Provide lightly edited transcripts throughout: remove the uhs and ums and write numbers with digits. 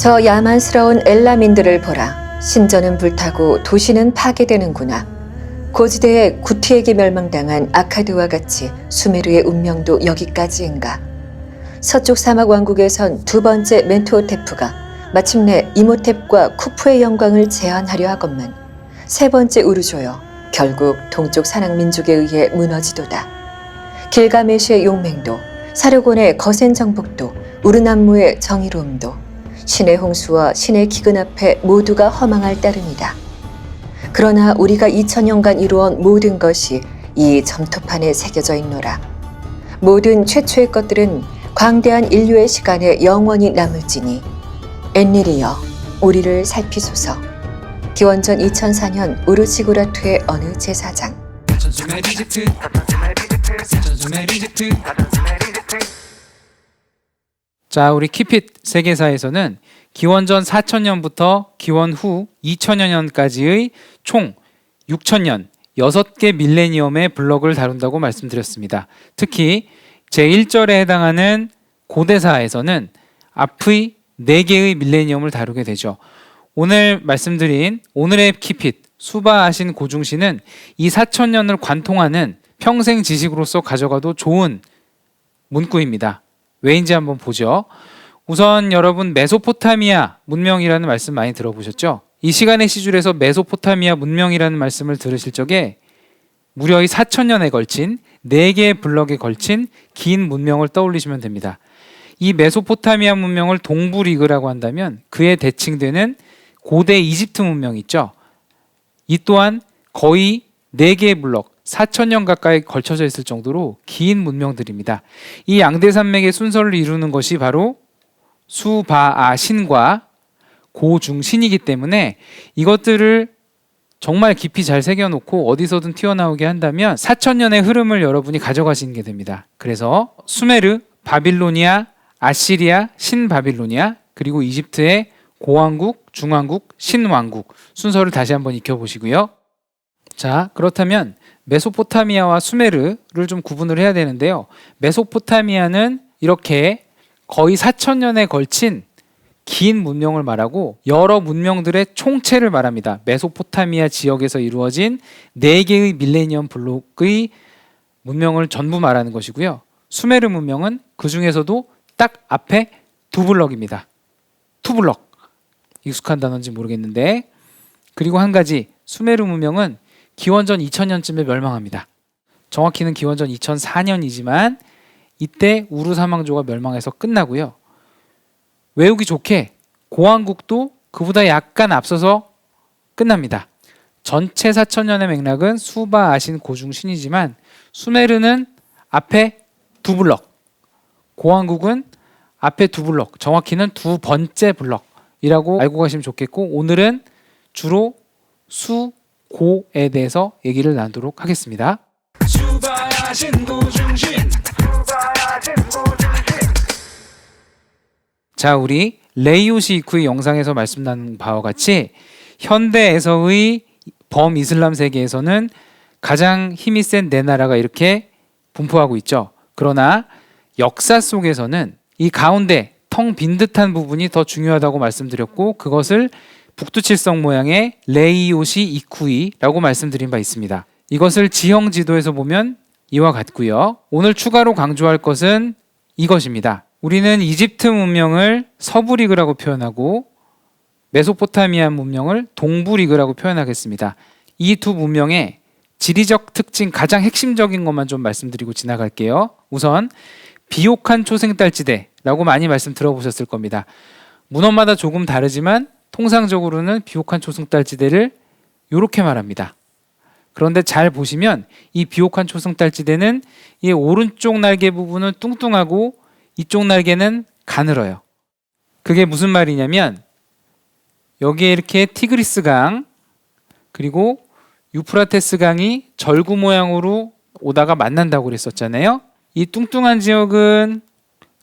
저 야만스러운 엘라민들을 보라. 신전은 불타고 도시는 파괴되는구나. 고지대에 구티에게 멸망당한 아카드와 같이 수메르의 운명도 여기까지인가. 서쪽 사막 왕국에선 두 번째 멘투호테프가 마침내 이모탭과 쿠프의 영광을 제한하려 하건만 세 번째 우르조여 결국 동쪽 산악민족에 의해 무너지도다. 길가메시의 용맹도, 사르곤의 거센 정복도, 우르남무의 정의로움도 신의 홍수와 신의 기근 앞에 모두가 허망할 따름이다. 그러나 우리가 2000년간 이루어온 모든 것이 이 점토판에 새겨져 있노라. 모든 최초의 것들은 광대한 인류의 시간에 영원히 남을지니 엔릴이여 우리를 살피소서. 기원전 2004년 우르지구라투의 어느 제사장. 자, 우리 키핏 세계사에서는 기원전 4000년부터 기원 후 2000여 년까지의 총 6000년 6개 밀레니엄의 블럭을 다룬다고 말씀드렸습니다. 특히 제1절에 해당하는 고대사에서는 앞의 4개의 밀레니엄을 다루게 되죠. 오늘 말씀드린 오늘의 키핏 수바아신 고중시는 이 4000년을 관통하는 평생 지식으로서 가져가도 좋은 문구입니다. 왜인지 한번 보죠. 우선 여러분 메소포타미아 문명이라는 말씀 많이 들어보셨죠? 이 시간의 시줄에서 메소포타미아 문명이라는 말씀을 들으실 적에 무려 이 4000년에 걸친 4개의 블럭에 걸친 긴 문명을 떠올리시면 됩니다. 이 메소포타미아 문명을 동부리그라고 한다면 그에 대칭되는 고대 이집트 문명이 있죠. 이 또한 거의 4개의 블럭 4000년 가까이 걸쳐져 있을 정도로 긴 문명들입니다. 이 양대산맥의 순서를 이루는 것이 바로 수바아신과 고중신이기 때문에 이것들을 정말 깊이 잘 새겨놓고 어디서든 튀어나오게 한다면 4000년의 흐름을 여러분이 가져가시는 게 됩니다. 그래서 수메르, 바빌로니아, 아시리아, 신바빌로니아, 그리고 이집트의 고왕국, 중왕국, 신왕국 순서를 다시 한번 익혀보시고요. 자, 그렇다면 메소포타미아와 수메르를 좀 구분을 해야 되는데요. 메소포타미아는 이렇게 거의 4000년에 걸친 긴 문명을 말하고 여러 문명들의 총체를 말합니다. 메소포타미아 지역에서 이루어진 4개의 밀레니엄 블록의 문명을 전부 말하는 것이고요. 수메르 문명은 그 중에서도 딱 앞에 2블럭입니다. 2블럭. 익숙한 단어인지 모르겠는데, 그리고 한 가지, 수메르 문명은 기원전 2000년쯤에 멸망합니다. 정확히는 기원전 2004년이지만 이때 우르 사망조가 멸망해서 끝나고요. 외우기 좋게 고왕국도 그보다 약간 앞서서 끝납니다. 전체 4000년의 맥락은 수바아신 고중신이지만 수메르는 앞에 2블럭, 고왕국은 앞에 2블럭, 정확히는 2번째 블럭이라고 알고 가시면 좋겠고, 오늘은 주로 수고에 대해서 얘기를 나누도록 하겠습니다. 자, 우리 레이오시 이쿠의 영상에서 말씀 나눈 바와 같이 현대에서의 범이슬람 세계에서는 가장 힘이 센 네 나라가 이렇게 분포하고 있죠. 그러나 역사 속에서는 이 가운데 텅 빈 듯한 부분이 더 중요하다고 말씀드렸고, 그것을 북두칠성 모양의 레이오시 이쿠이라고 말씀드린 바 있습니다. 이것을 지형 지도에서 보면 이와 같고요. 오늘 추가로 강조할 것은 이것입니다. 우리는 이집트 문명을 서부리그라고 표현하고 메소포타미아 문명을 동부리그라고 표현하겠습니다. 이 두 문명의 지리적 특징, 가장 핵심적인 것만 좀 말씀드리고 지나갈게요. 우선 비옥한 초생달지대라고 많이 말씀 들어보셨을 겁니다. 문헌마다 조금 다르지만 통상적으로는 비옥한 초생달지대를 이렇게 말합니다. 그런데 잘 보시면 이 비옥한 초생달지대는 이 오른쪽 날개 부분은 뚱뚱하고 이쪽 날개는 가늘어요. 그게 무슨 말이냐면 여기에 이렇게 티그리스 강 그리고 유프라테스 강이 절구 모양으로 오다가 만난다고 그랬었잖아요. 이 뚱뚱한 지역은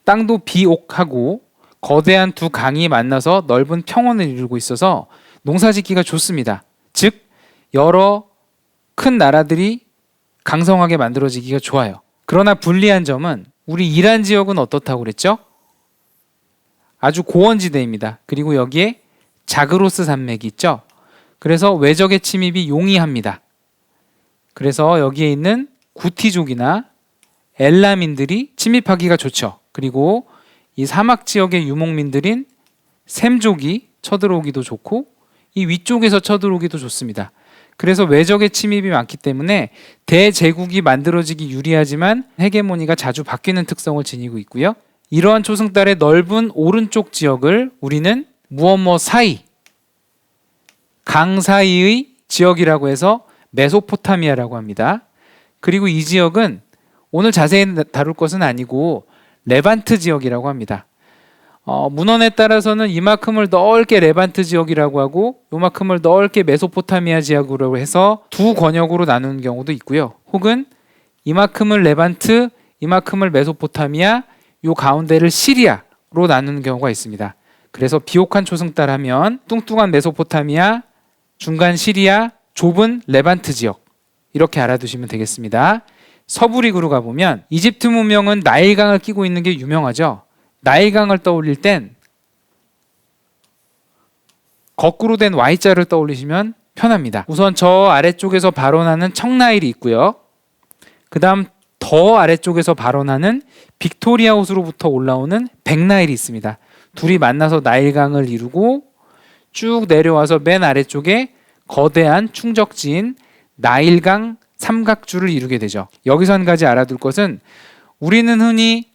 땅도 비옥하고 거대한 두 강이 만나서 넓은 평원을 이루고 있어서 농사짓기가 좋습니다. 즉 여러 큰 나라들이 강성하게 만들어지기가 좋아요. 그러나 불리한 점은 우리 이란 지역은 어떻다고 그랬죠? 아주 고원지대입니다. 그리고 여기에 자그로스 산맥이 있죠. 그래서 외적의 침입이 용이합니다. 그래서 여기에 있는 구티족이나 엘라민들이 침입하기가 좋죠. 그리고 이 사막 지역의 유목민들인 셈족이 쳐들어오기도 좋고 이 위쪽에서 쳐들어오기도 좋습니다. 그래서 외적의 침입이 많기 때문에 대제국이 만들어지기 유리하지만 헤게모니가 자주 바뀌는 특성을 지니고 있고요. 이러한 초승달의 넓은 오른쪽 지역을 우리는 무엇 사이, 강 사이의 지역이라고 해서 메소포타미아라고 합니다. 그리고 이 지역은 오늘 자세히 다룰 것은 아니고 레반트 지역이라고 합니다. 문헌에 따라서는 이만큼을 넓게 레반트 지역이라고 하고 요만큼을 넓게 메소포타미아 지역으로 해서 두 권역으로 나누는 경우도 있고요. 혹은 이만큼을 레반트, 이만큼을 메소포타미아, 요 가운데를 시리아로 나누는 경우가 있습니다. 그래서 비옥한 초승달 하면 뚱뚱한 메소포타미아, 중간 시리아, 좁은 레반트 지역 이렇게 알아두시면 되겠습니다. 서부리그로 가보면 이집트 문명은 나일강을 끼고 있는 게 유명하죠. 나일강을 떠올릴 땐 거꾸로 된 Y자를 떠올리시면 편합니다. 우선 저 아래쪽에서 발원하는 청나일이 있고요. 그 다음 더 아래쪽에서 발원하는 빅토리아 호수로부터 올라오는 백나일이 있습니다. 둘이 만나서 나일강을 이루고 쭉 내려와서 맨 아래쪽에 거대한 충적지인 나일강 삼각주를 이루게 되죠. 여기서 한 가지 알아둘 것은 우리는 흔히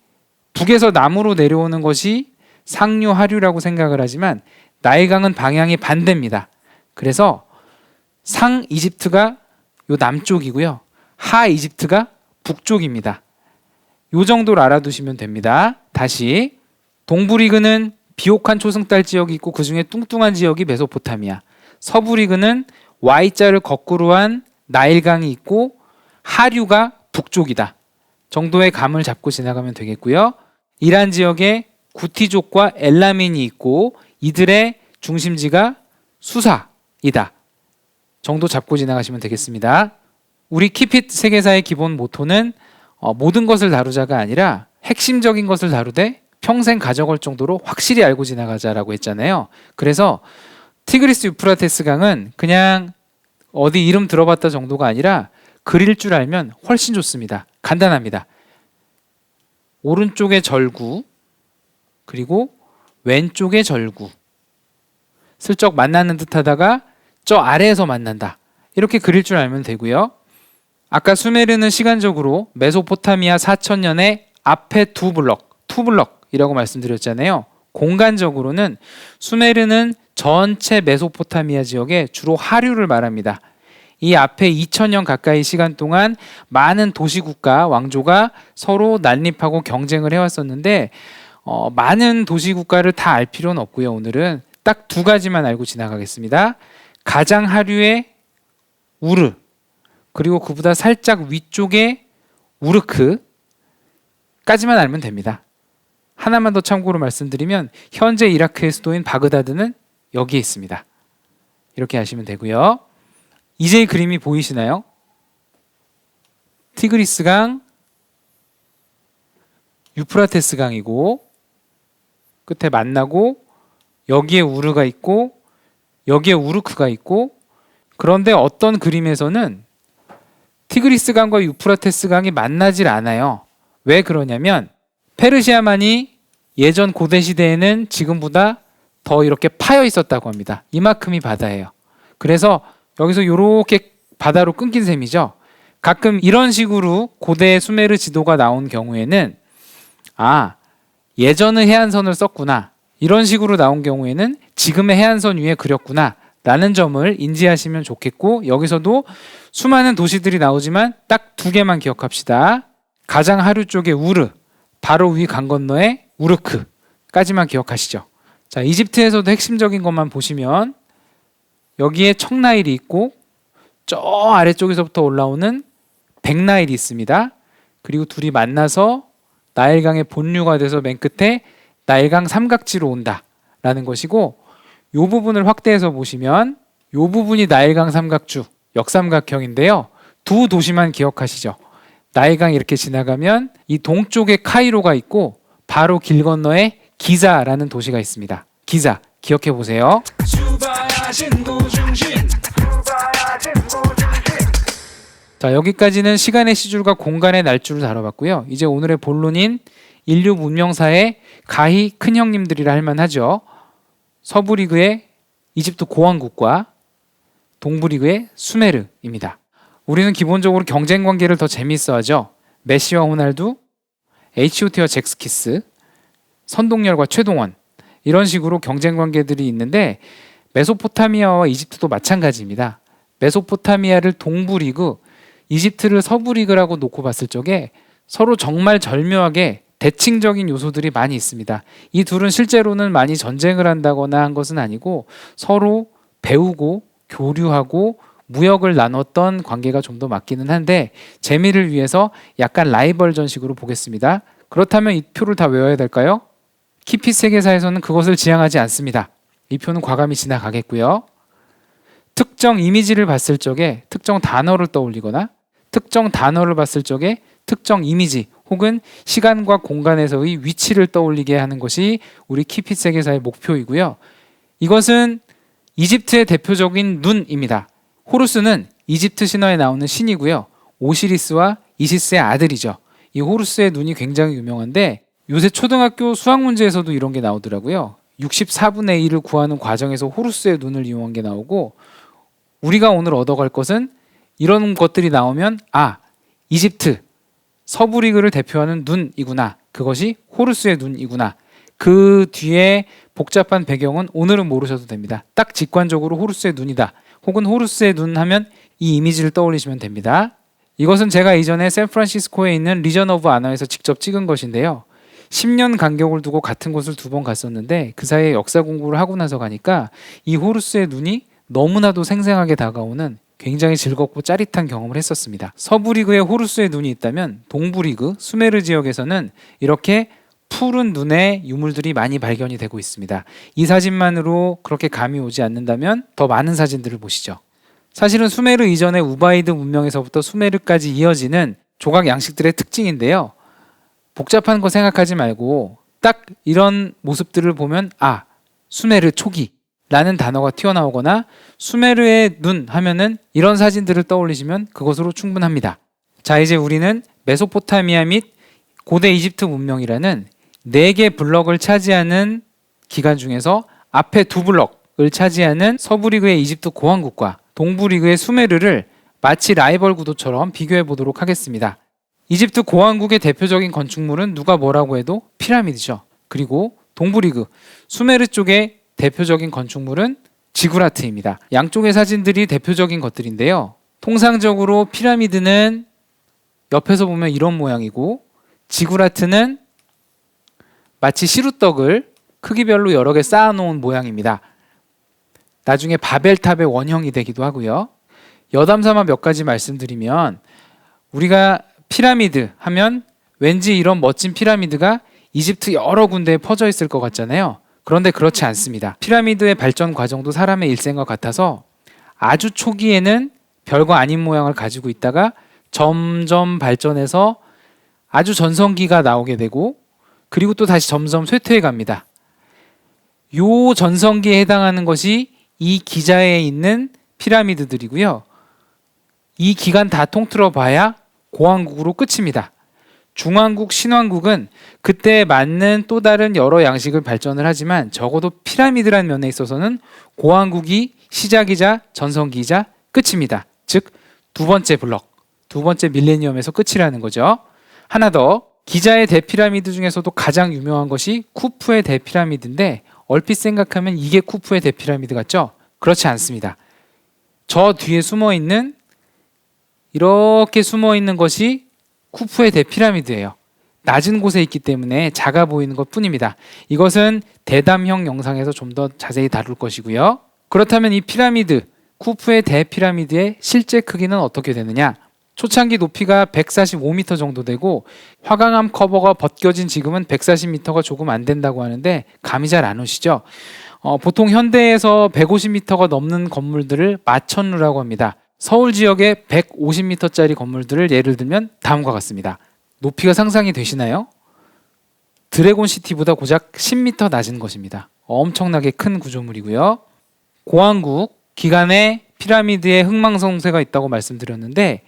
북에서 남으로 내려오는 것이 상류 하류라고 생각을 하지만 나일강은 방향이 반대입니다. 그래서 상 이집트가 요 남쪽이고요. 하 이집트가 북쪽입니다. 요 정도로 알아두시면 됩니다. 다시 동부리그는 비옥한 초승달 지역이 있고 그중에 뚱뚱한 지역이 메소포타미아, 서부리그는 Y자를 거꾸로 한 나일강이 있고 하류가 북쪽이다 정도의 감을 잡고 지나가면 되겠고요. 이란 지역에 구티족과 엘라민이 있고 이들의 중심지가 수사이다 정도 잡고 지나가시면 되겠습니다. 우리 키핏 세계사의 기본 모토는 모든 것을 다루자가 아니라 핵심적인 것을 다루되 평생 가져갈 정도로 확실히 알고 지나가자라고 했잖아요. 그래서 티그리스 유프라테스 강은 그냥 어디 이름 들어봤다 정도가 아니라 그릴 줄 알면 훨씬 좋습니다. 간단합니다. 오른쪽에 절구 그리고 왼쪽에 절구 슬쩍 만나는 듯 하다가 저 아래에서 만난다 이렇게 그릴 줄 알면 되고요. 아까 수메르는 시간적으로 메소포타미아 4,000년의 앞에 두 블럭이라고 말씀드렸잖아요. 공간적으로는 수메르는 전체 메소포타미아 지역에 주로 하류를 말합니다. 이 앞에 2000년 가까이 시간 동안 많은 도시국가, 왕조가 서로 난립하고 경쟁을 해왔었는데 많은 도시국가를 다 알 필요는 없고요. 오늘은 딱 두 가지만 알고 지나가겠습니다. 가장 하류의 우르, 그리고 그보다 살짝 위쪽에 우르크까지만 알면 됩니다. 하나만 더 참고로 말씀드리면 현재 이라크의 수도인 바그다드는 여기에 있습니다. 이렇게 아시면 되고요. 이제 이 그림이 보이시나요? 티그리스강, 유프라테스강이고 끝에 만나고 여기에 우르가 있고 여기에 우르크가 있고 그런데 어떤 그림에서는 티그리스강과 유프라테스강이 만나질 않아요. 왜 그러냐면 페르시아만이 예전 고대 시대에는 지금보다 더 이렇게 파여 있었다고 합니다. 이만큼이 바다예요. 그래서 여기서 이렇게 바다로 끊긴 셈이죠. 가끔 이런 식으로 고대 수메르 지도가 나온 경우에는 예전의 해안선을 썼구나 이런 식으로 나온 경우에는 지금의 해안선 위에 그렸구나 라는 점을 인지하시면 좋겠고 여기서도 수많은 도시들이 나오지만 딱 두 개만 기억합시다. 가장 하류 쪽에 우르, 바로 위 강 건너에 우르크까지만 기억하시죠. 자, 이집트에서도 핵심적인 것만 보시면 여기에 청나일이 있고 저 아래쪽에서부터 올라오는 백나일이 있습니다. 그리고 둘이 만나서 나일강의 본류가 돼서 맨 끝에 나일강 삼각지로 온다라는 것이고 이 부분을 확대해서 보시면 이 부분이 나일강 삼각주 역삼각형인데요. 두 도시만 기억하시죠. 나일강 이렇게 지나가면 이 동쪽에 카이로가 있고 바로 길 건너에 기자라는 도시가 있습니다. 기자 기억해 보세요. 자, 여기까지는 시간의 시줄과 공간의 날줄을 다뤄봤고요. 이제 오늘의 본론인 인류 문명사의 가히 큰 형님들이라 할 만하죠. 서부 리그의 이집트 고왕국과 동부 리그의 수메르입니다. 우리는 기본적으로 경쟁 관계를 더 재미있어하죠. 메시와 호날두, H.O.T와 잭스키스, 선동열과 최동원 이런 식으로 경쟁 관계들이 있는데 메소포타미아와 이집트도 마찬가지입니다. 메소포타미아를 동부 리그, 이집트를 서부 리그라고 놓고 봤을 적에 서로 정말 절묘하게 대칭적인 요소들이 많이 있습니다. 이 둘은 실제로는 많이 전쟁을 한다거나 한 것은 아니고 서로 배우고 교류하고 무역을 나눴던 관계가 좀 더 맞기는 한데 재미를 위해서 약간 라이벌전식으로 보겠습니다. 그렇다면 이 표를 다 외워야 될까요? 키핏 세계사에서는 그것을 지향하지 않습니다. 이 표는 과감히 지나가겠고요. 특정 이미지를 봤을 적에 특정 단어를 떠올리거나 특정 단어를 봤을 적에 특정 이미지 혹은 시간과 공간에서의 위치를 떠올리게 하는 것이 우리 키핏 세계사의 목표이고요. 이것은 이집트의 대표적인 눈입니다. 호루스는 이집트 신화에 나오는 신이고요. 오시리스와 이시스의 아들이죠. 이 호루스의 눈이 굉장히 유명한데 요새 초등학교 수학 문제에서도 이런 게 나오더라고요. 64분의 1을 구하는 과정에서 호루스의 눈을 이용한 게 나오고 우리가 오늘 얻어갈 것은 이런 것들이 나오면 이집트 서부 리그를 대표하는 눈이구나. 그것이 호루스의 눈이구나. 그 뒤에 복잡한 배경은 오늘은 모르셔도 됩니다. 딱 직관적으로 호루스의 눈이다. 혹은 호루스의 눈 하면 이 이미지를 떠올리시면 됩니다. 이것은 제가 이전에 샌프란시스코에 있는 리전 오브 아너에서 직접 찍은 것인데요. 10년 간격을 두고 같은 곳을 2번 갔었는데 그 사이에 역사 공부를 하고 나서 가니까 이 호루스의 눈이 너무나도 생생하게 다가오는 굉장히 즐겁고 짜릿한 경험을 했었습니다. 서부 리그에 호루스의 눈이 있다면 동부 리그 수메르 지역에서는 이렇게 푸른 눈의 유물들이 많이 발견이 되고 있습니다. 이 사진만으로 그렇게 감이 오지 않는다면 더 많은 사진들을 보시죠. 사실은 수메르 이전의 우바이드 문명에서부터 수메르까지 이어지는 조각 양식들의 특징인데요. 복잡한 거 생각하지 말고 딱 이런 모습들을 보면 수메르 초기 라는 단어가 튀어나오거나 수메르의 눈 하면은 이런 사진들을 떠올리시면 그것으로 충분합니다. 자, 이제 우리는 메소포타미아 및 고대 이집트 문명이라는 4개 블럭을 차지하는 기간 중에서 앞에 2블럭을 차지하는 서부 리그의 이집트 고왕국과 동부 리그의 수메르를 마치 라이벌 구도처럼 비교해 보도록 하겠습니다. 이집트 고왕국의 대표적인 건축물은 누가 뭐라고 해도 피라미드죠. 그리고 동부 리그 수메르 쪽의 대표적인 건축물은 지구라트입니다. 양쪽의 사진들이 대표적인 것들인데요. 통상적으로 피라미드는 옆에서 보면 이런 모양이고 지구라트는 마치 시루떡을 크기별로 여러 개 쌓아놓은 모양입니다. 나중에 바벨탑의 원형이 되기도 하고요. 여담삼아 몇 가지 말씀드리면 우리가 피라미드 하면 왠지 이런 멋진 피라미드가 이집트 여러 군데에 퍼져 있을 것 같잖아요. 그런데 그렇지 않습니다. 피라미드의 발전 과정도 사람의 일생과 같아서 아주 초기에는 별거 아닌 모양을 가지고 있다가 점점 발전해서 아주 전성기가 나오게 되고 그리고 또 다시 점점 쇠퇴해 갑니다. 요 전성기에 해당하는 것이 이 기자에 있는 피라미드들이고요. 이 기간 다 통틀어 봐야 고왕국으로 끝입니다. 중왕국, 신왕국은 그때에 맞는 또 다른 여러 양식을 발전을 하지만 적어도 피라미드란 면에 있어서는 고왕국이 시작이자 전성기이자 끝입니다. 즉 2번째 블럭, 2번째 밀레니엄에서 끝이라는 거죠. 하나 더, 기자의 대피라미드 중에서도 가장 유명한 것이 쿠프의 대피라미드인데 얼핏 생각하면 이게 쿠프의 대피라미드 같죠? 그렇지 않습니다. 저 뒤에 숨어있는 이렇게 숨어있는 것이 쿠프의 대피라미드예요. 낮은 곳에 있기 때문에 작아 보이는 것 뿐입니다. 이것은 대담형 영상에서 좀 더 자세히 다룰 것이고요. 그렇다면 이 피라미드, 쿠프의 대피라미드의 실제 크기는 어떻게 되느냐? 초창기 높이가 145m 정도 되고 화강암 커버가 벗겨진 지금은 140m가 조금 안 된다고 하는데 감이 잘 안 오시죠? 보통 현대에서 150m가 넘는 건물들을 마천루라고 합니다. 서울 지역의 150m짜리 건물들을 예를 들면 다음과 같습니다. 높이가 상상이 되시나요? 드래곤 시티보다 고작 10m 낮은 것입니다. 엄청나게 큰 구조물이고요. 고왕국 기간에 피라미드에 흥망성쇠가 있다고 말씀드렸는데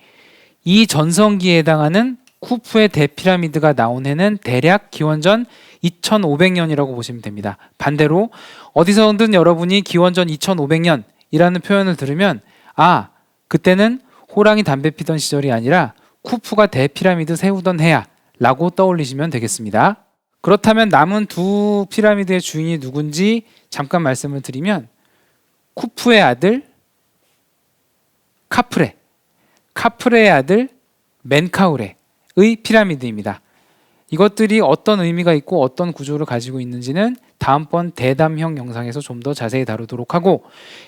이 전성기에 해당하는 쿠프의 대피라미드가 나온 해는 대략 기원전 2500년이라고 보시면 됩니다. 반대로 어디서든 여러분이 기원전 2500년이라는 표현을 들으면 그때는 호랑이 담배 피던 시절이 아니라 쿠프가 대피라미드 세우던 해야 라고 떠올리시면 되겠습니다. 그렇다면 남은 두 피라미드의 주인이 누군지 잠깐 말씀을 드리면 쿠프의 아들 카프레의 아들 멘카우레의 피라미드입니다. 이것들이 어떤 의미가 있고 어떤 구조를 가지고 있는지는 다음번 대담형 영상에서 좀 더 자세히 다루도록 하고,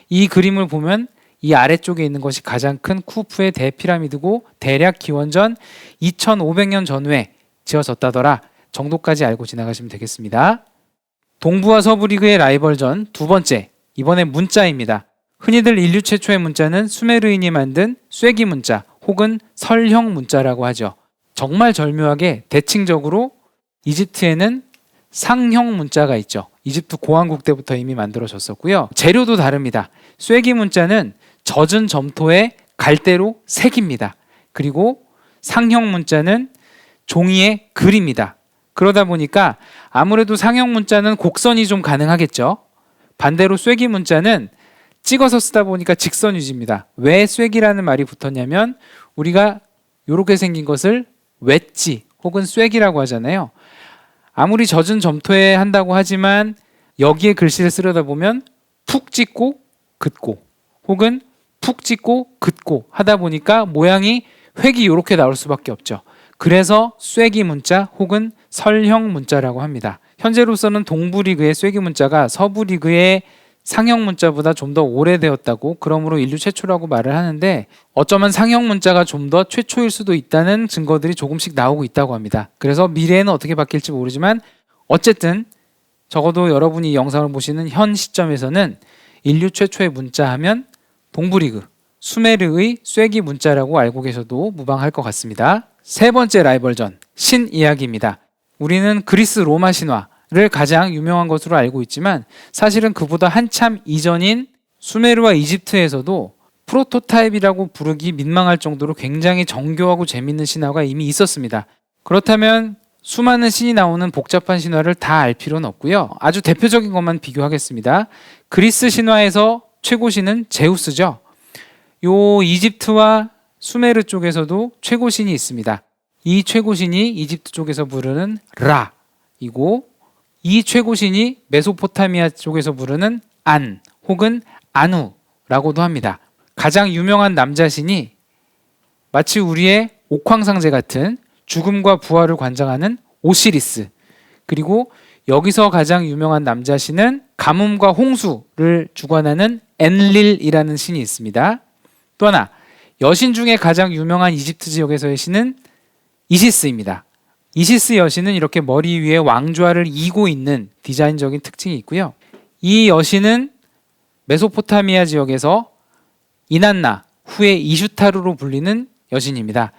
이 그림을 보면 이 아래쪽에 있는 것이 가장 큰 쿠프의 대피라미드고 대략 기원전 2500년 전후에 지어졌다더라 정도까지 알고 지나가시면 되겠습니다. 동부와 서부 리그의 라이벌전 두 번째, 이번엔 문자입니다. 흔히들 인류 최초의 문자는 수메르인이 만든 쐐기 문자 혹은 설형 문자라고 하죠. 정말 절묘하게 대칭적으로 이집트에는 상형 문자가 있죠. 이집트 고왕국 때부터 이미 만들어졌었고요. 재료도 다릅니다. 쐐기 문자는 젖은 점토에 갈대로 새깁니다. 그리고 상형 문자는 종이에 그립니다. 그러다 보니까 아무래도 상형 문자는 곡선이 좀 가능하겠죠. 반대로 쐐기 문자는 찍어서 쓰다 보니까 직선 유지입니다. 왜 쐐기라는 말이 붙었냐면 우리가 이렇게 생긴 것을 웨지 혹은 쐐기라고 하잖아요. 아무리 젖은 점토에 한다고 하지만 여기에 글씨를 쓰려다 보면 푹 찍고 긋고 혹은 푹 찍고 긋고 하다 보니까 모양이 획이 이렇게 나올 수밖에 없죠. 그래서 쐐기 문자 혹은 설형 문자라고 합니다. 현재로서는 동부 리그의 쐐기 문자가 서부 리그의 상형 문자보다 좀 더 오래되었다고, 그러므로 인류 최초라고 말을 하는데 어쩌면 상형 문자가 좀 더 최초일 수도 있다는 증거들이 조금씩 나오고 있다고 합니다. 그래서 미래에는 어떻게 바뀔지 모르지만 어쨌든 적어도 여러분이 이 영상을 보시는 현 시점에서는 인류 최초의 문자 하면 동부 리그 수메르의 쐐기 문자라고 알고 계셔도 무방할 것 같습니다. 세 번째 라이벌전, 신 이야기입니다. 우리는 그리스 로마 신화를 가장 유명한 것으로 알고 있지만 사실은 그보다 한참 이전인 수메르와 이집트에서도 프로토타입이라고 부르기 민망할 정도로 굉장히 정교하고 재밌는 신화가 이미 있었습니다. 그렇다면 수많은 신이 나오는 복잡한 신화를 다 알 필요는 없고요. 아주 대표적인 것만 비교하겠습니다. 그리스 신화에서 최고신은 제우스죠. 요 이집트와 수메르 쪽에서도 최고신이 있습니다. 이 최고신이 이집트 쪽에서 부르는 라이고, 이 최고신이 메소포타미아 쪽에서 부르는 안 혹은 아누라고도 합니다. 가장 유명한 남자신이 마치 우리의 옥황상제 같은 죽음과 부활을 관장하는 오시리스, 그리고 여기서 가장 유명한 남자신은 가뭄과 홍수를 주관하는 엔릴이라는 신이 있습니다. 또 하나, 여신 중에 가장 유명한 이집트 지역에서의 신은 이시스입니다. 이시스 여신은 이렇게 머리 위에 왕좌를 이고 있는 디자인적인 특징이 있고요. 이 여신은 메소포타미아 지역에서 이난나, 후에 이슈타르로 불리는 여신입니다.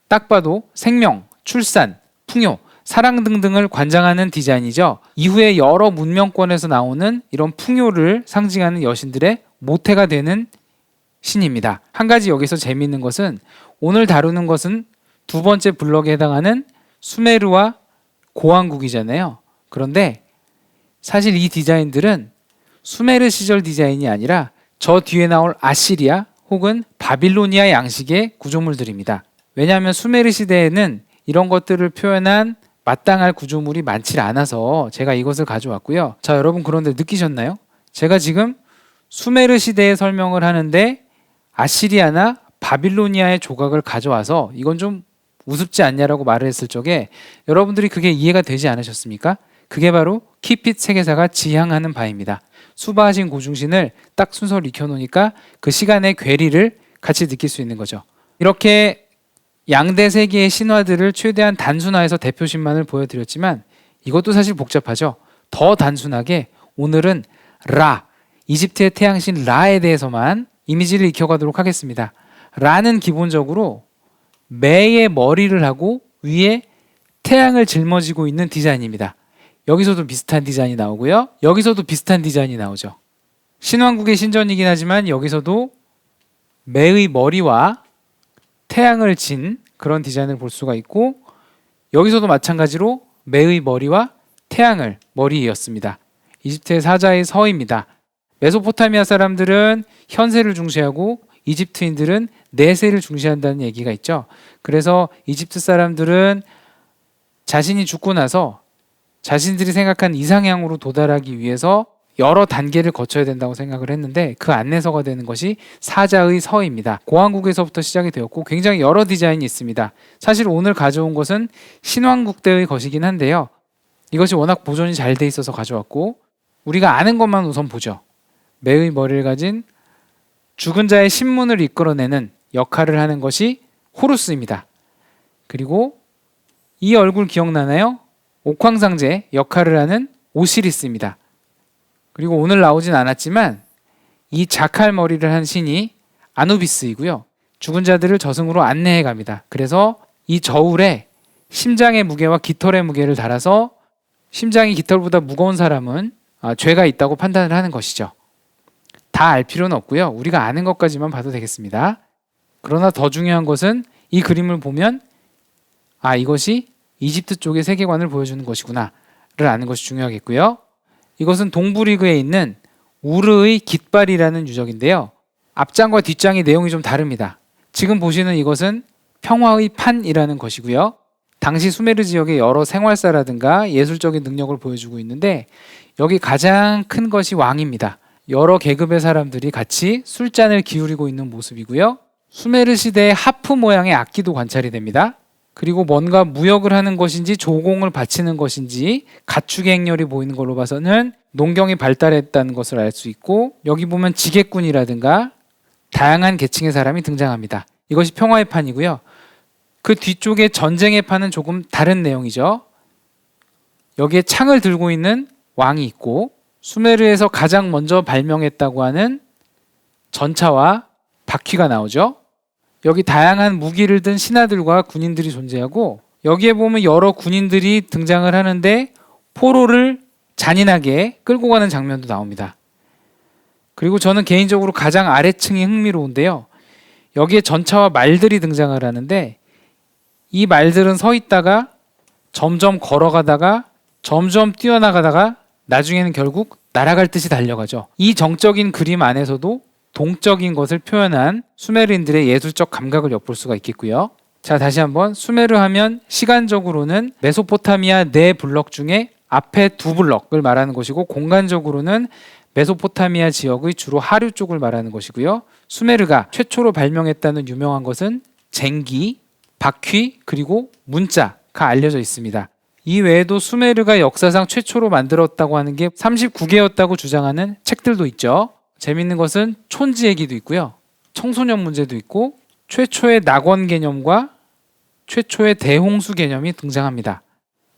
딱 봐도 생명, 출산, 풍요, 사랑 등등을 관장하는 디자인이죠. 이후에 여러 문명권에서 나오는 이런 풍요를 상징하는 여신들의 모태가 되는 신입니다. 한 가지 여기서 재미있는 것은 오늘 다루는 것은 두 번째 블럭에 해당하는 수메르와 고왕국이잖아요. 그런데 사실 이 디자인들은 수메르 시절 디자인이 아니라 저 뒤에 나올 아시리아 혹은 바빌로니아 양식의 구조물들입니다. 왜냐하면 수메르 시대에는 이런 것들을 표현한 마땅할 구조물이 많지 않아서 제가 이것을 가져왔고요. 자, 여러분 그런데 느끼셨나요? 제가 지금 수메르 시대의 설명을 하는데 아시리아나 바빌로니아의 조각을 가져와서 이건 좀 우습지 않냐라고 말을 했을 적에 여러분들이 그게 이해가 되지 않으셨습니까? 그게 바로 키핏 세계사가 지향하는 바입니다. 수바하신 고중신을 딱 순서를 익혀놓으니까 그 시간의 괴리를 같이 느낄 수 있는 거죠. 이렇게 양대 세계의 신화들을 최대한 단순화해서 대표신만을 보여드렸지만 이것도 사실 복잡하죠. 더 단순하게 오늘은 라, 이집트의 태양신 라에 대해서만 이미지를 익혀가도록 하겠습니다. 라는 기본적으로 매의 머리를 하고 위에 태양을 짊어지고 있는 디자인입니다. 여기서도 비슷한 디자인이 나오고요. 여기서도 비슷한 디자인이 나오죠. 신왕국의 신전이긴 하지만 여기서도 매의 머리와 태양을 진 그런 디자인을 볼 수가 있고, 여기서도 마찬가지로 매의 머리와 태양을 머리이었습니다. 이집트의 사자의 서입니다. 메소포타미아 사람들은 현세를 중시하고 이집트인들은 내세를 중시한다는 얘기가 있죠. 그래서 이집트 사람들은 자신이 죽고 나서 자신들이 생각한 이상향으로 도달하기 위해서 여러 단계를 거쳐야 된다고 생각을 했는데, 그 안내서가 되는 것이 사자의 서입니다. 고왕국에서부터 시작이 되었고 굉장히 여러 디자인이 있습니다. 사실 오늘 가져온 것은 신왕국 때의 것이긴 한데요. 이것이 워낙 보존이 잘 돼 있어서 가져왔고, 우리가 아는 것만 우선 보죠. 매의 머리를 가진 죽은 자의 신문을 이끌어내는 역할을 하는 것이 호루스입니다. 그리고 이 얼굴 기억나나요? 옥황상제 역할을 하는 오시리스입니다. 그리고 오늘 나오진 않았지만 이 자칼 머리를 한 신이 아누비스이고요. 죽은 자들을 저승으로 안내해 갑니다. 그래서 이 저울에 심장의 무게와 깃털의 무게를 달아서 심장이 깃털보다 무거운 사람은 죄가 있다고 판단을 하는 것이죠. 다 알 필요는 없고요. 우리가 아는 것까지만 봐도 되겠습니다. 그러나 더 중요한 것은 이 그림을 보면 이것이 이집트 쪽의 세계관을 보여주는 것이구나를 아는 것이 중요하겠고요. 이것은 동부리그에 있는 우르의 깃발이라는 유적인데요. 앞장과 뒷장의 내용이 좀 다릅니다. 지금 보시는 이것은 평화의 판이라는 것이고요. 당시 수메르 지역의 여러 생활사라든가 예술적인 능력을 보여주고 있는데, 여기 가장 큰 것이 왕입니다. 여러 계급의 사람들이 같이 술잔을 기울이고 있는 모습이고요. 수메르 시대의 하프 모양의 악기도 관찰이 됩니다. 그리고 뭔가 무역을 하는 것인지 조공을 바치는 것인지 가축의 행렬이 보이는 걸로 봐서는 농경이 발달했다는 것을 알 수 있고, 여기 보면 지게꾼이라든가 다양한 계층의 사람이 등장합니다. 이것이 평화의 판이고요. 그 뒤쪽에 전쟁의 판은 조금 다른 내용이죠. 여기에 창을 들고 있는 왕이 있고, 수메르에서 가장 먼저 발명했다고 하는 전차와 바퀴가 나오죠. 여기 다양한 무기를 든 신하들과 군인들이 존재하고, 여기에 보면 여러 군인들이 등장을 하는데 포로를 잔인하게 끌고 가는 장면도 나옵니다. 그리고 저는 개인적으로 가장 아래층이 흥미로운데요. 여기에 전차와 말들이 등장을 하는데, 이 말들은 서 있다가 점점 걸어가다가 점점 뛰어나가다가 나중에는 결국 날아갈 듯이 달려가죠. 이 정적인 그림 안에서도 동적인 것을 표현한 수메르인들의 예술적 감각을 엿볼 수가 있겠고요. 자, 다시 한번 수메르 하면 시간적으로는 메소포타미아 네 블럭 중에 앞에 두 블럭을 말하는 것이고, 공간적으로는 메소포타미아 지역의 주로 하류 쪽을 말하는 것이고요. 수메르가 최초로 발명했다는 유명한 것은 쟁기, 바퀴, 그리고 문자가 알려져 있습니다. 이 외에도 수메르가 역사상 최초로 만들었다고 하는 게 39개였다고 주장하는 책들도 있죠. 재밌는 것은 촌지 얘기도 있고요. 청소년 문제도 있고, 최초의 낙원 개념과 최초의 대홍수 개념이 등장합니다.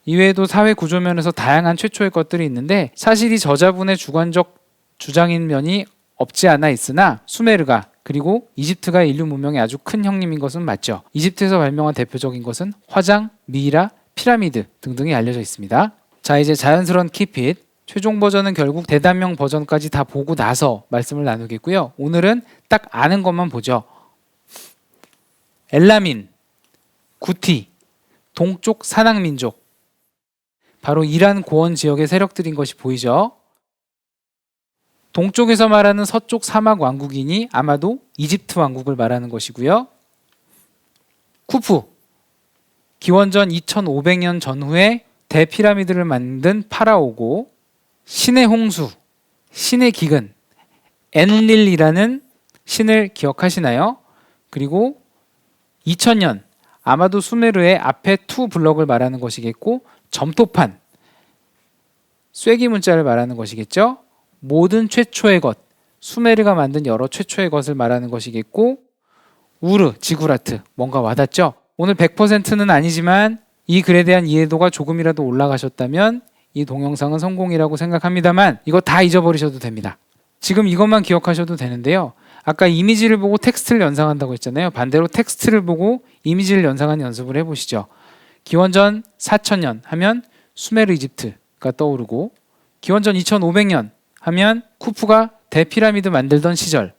이외에도 사회 구조면에서 다양한 최초의 것들이 있는데, 사실 이 저자분의 주관적 주장인 면이 없지 않아 있으나 수메르가 그리고 이집트가 인류 문명의 아주 큰 형님인 것은 맞죠. 이집트에서 발명한 대표적인 것은 화장, 미이라, 피라미드 등등이 알려져 있습니다. 자, 이제 자연스러운 킵잇, 최종 버전은 결국 대단명 버전까지 다 보고 나서 말씀을 나누겠고요. 오늘은 딱 아는 것만 보죠. 엘라민, 구티, 동쪽 산악민족, 바로 이란 고원 지역의 세력들인 것이 보이죠. 동쪽에서 말하는 서쪽 사막 왕국이니 아마도 이집트 왕국을 말하는 것이고요. 쿠프, 기원전 2500년 전후에 대피라미드를 만든 파라오고, 신의 홍수, 신의 기근, 엔릴이라는 신을 기억하시나요? 그리고 2000년, 아마도 수메르의 앞에 투 블럭을 말하는 것이겠고, 점토판, 쐐기 문자를 말하는 것이겠죠. 모든 최초의 것, 수메르가 만든 여러 최초의 것을 말하는 것이겠고, 우르, 지구라트, 뭔가 와닿죠? 오늘 100%는 아니지만 이 글에 대한 이해도가 조금이라도 올라가셨다면 이 동영상은 성공이라고 생각합니다만, 이거 다 잊어버리셔도 됩니다. 지금 이것만 기억하셔도 되는데요. 아까 이미지를 보고 텍스트를 연상한다고 했잖아요. 반대로 텍스트를 보고 이미지를 연상하는 연습을 해보시죠. 기원전 4000년 하면 수메르 이집트, 피라미드가 떠오르고, 기원전 2500년 하면 쿠푸가 대피라미드 만들던 시절,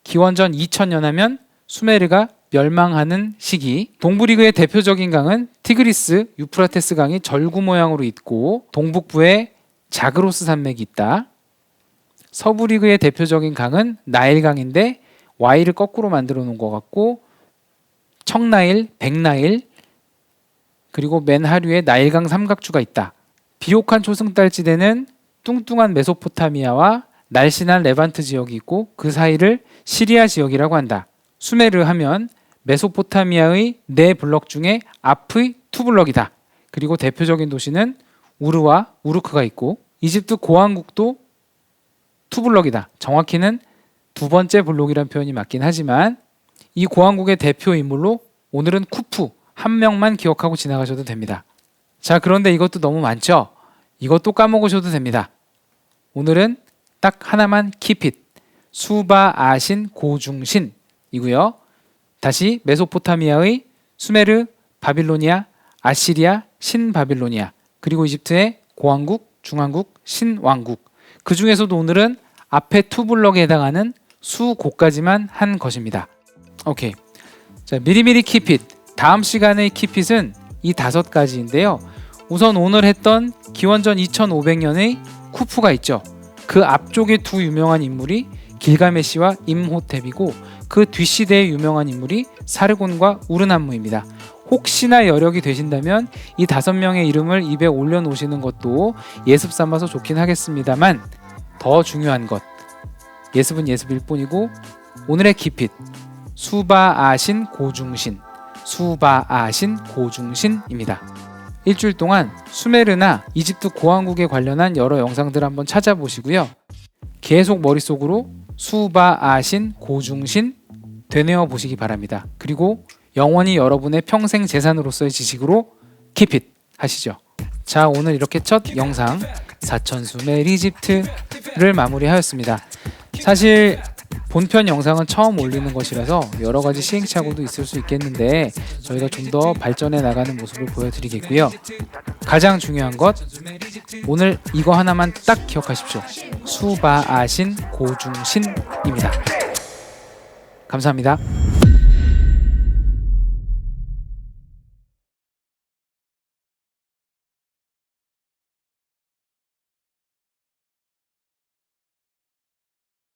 기원전 2000년 하면 수메르가 멸망하는 시기. 동부리그의 대표적인 강은 티그리스, 유프라테스 강이 절구 모양으로 있고 동북부에 자그로스 산맥이 있다. 서부리그의 대표적인 강은 나일강인데 Y를 거꾸로 만들어 놓은 것 같고, 청나일, 백나일, 그리고 맨 하류에 나일강 삼각주가 있다. 비옥한 초승달지대는 뚱뚱한 메소포타미아와 날씬한 레반트 지역이 있고 그 사이를 시리아 지역이라고 한다. 수메르 하면 메소포타미아의 4블럭 중에 앞의 2블럭이다. 그리고 대표적인 도시는 우르와 우르크가 있고, 이집트 고왕국도 2블럭이다. 정확히는 2번째 블록이라는 표현이 맞긴 하지만, 이 고왕국의 대표 인물로 오늘은 쿠푸 한 명만 기억하고 지나가셔도 됩니다. 자, 그런데 이것도 너무 많죠? 이것도 까먹으셔도 됩니다. 오늘은 딱 하나만 킵잇. 수바 아신 고중신이고요. 다시 메소포타미아의 수메르, 바빌로니아, 아시리아, 신바빌로니아, 그리고 이집트의 고왕국, 중왕국, 신왕국. 그 중에서도 오늘은 앞에 2블럭에 해당하는 수고까지만 한 것입니다. 오케이. 자, 미리미리 킵잇. 다음 시간의 킵잇은 이 5가지인데요. 우선 오늘 했던 기원전 2500년의 쿠푸가 있죠. 그 앞쪽에 2 유명한 인물이 길가메시와 임호텝이고, 그 뒷시대에 유명한 인물이 사르곤과 우르난무입니다. 혹시나 여력이 되신다면 이 5명의 이름을 입에 올려놓으시는 것도 예습 삼아서 좋긴 하겠습니다만, 더 중요한 것, 예습은 예습일 뿐이고 오늘의 킵잇, 수바아신 고중신, 수바아신 고중신입니다. 일주일 동안 수메르나 이집트 고왕국에 관련한 여러 영상들을 한번 찾아보시고요. 계속 머릿속으로 수바아신 고중신 되뇌어 보시기 바랍니다. 그리고 영원히 여러분의 평생 재산으로서의 지식으로 킵잇 하시죠. 자, 오늘 이렇게 첫 영상 사천 수메르 이집트를 마무리하였습니다. 사실 본편 영상은 처음 올리는 것이라서 여러 가지 시행착오도 있을 수 있겠는데 저희가 좀 더 발전해 나가는 모습을 보여드리겠고요. 가장 중요한 것, 오늘 이거 하나만 딱 기억하십시오. 수바아신 고중신입니다. 감사합니다.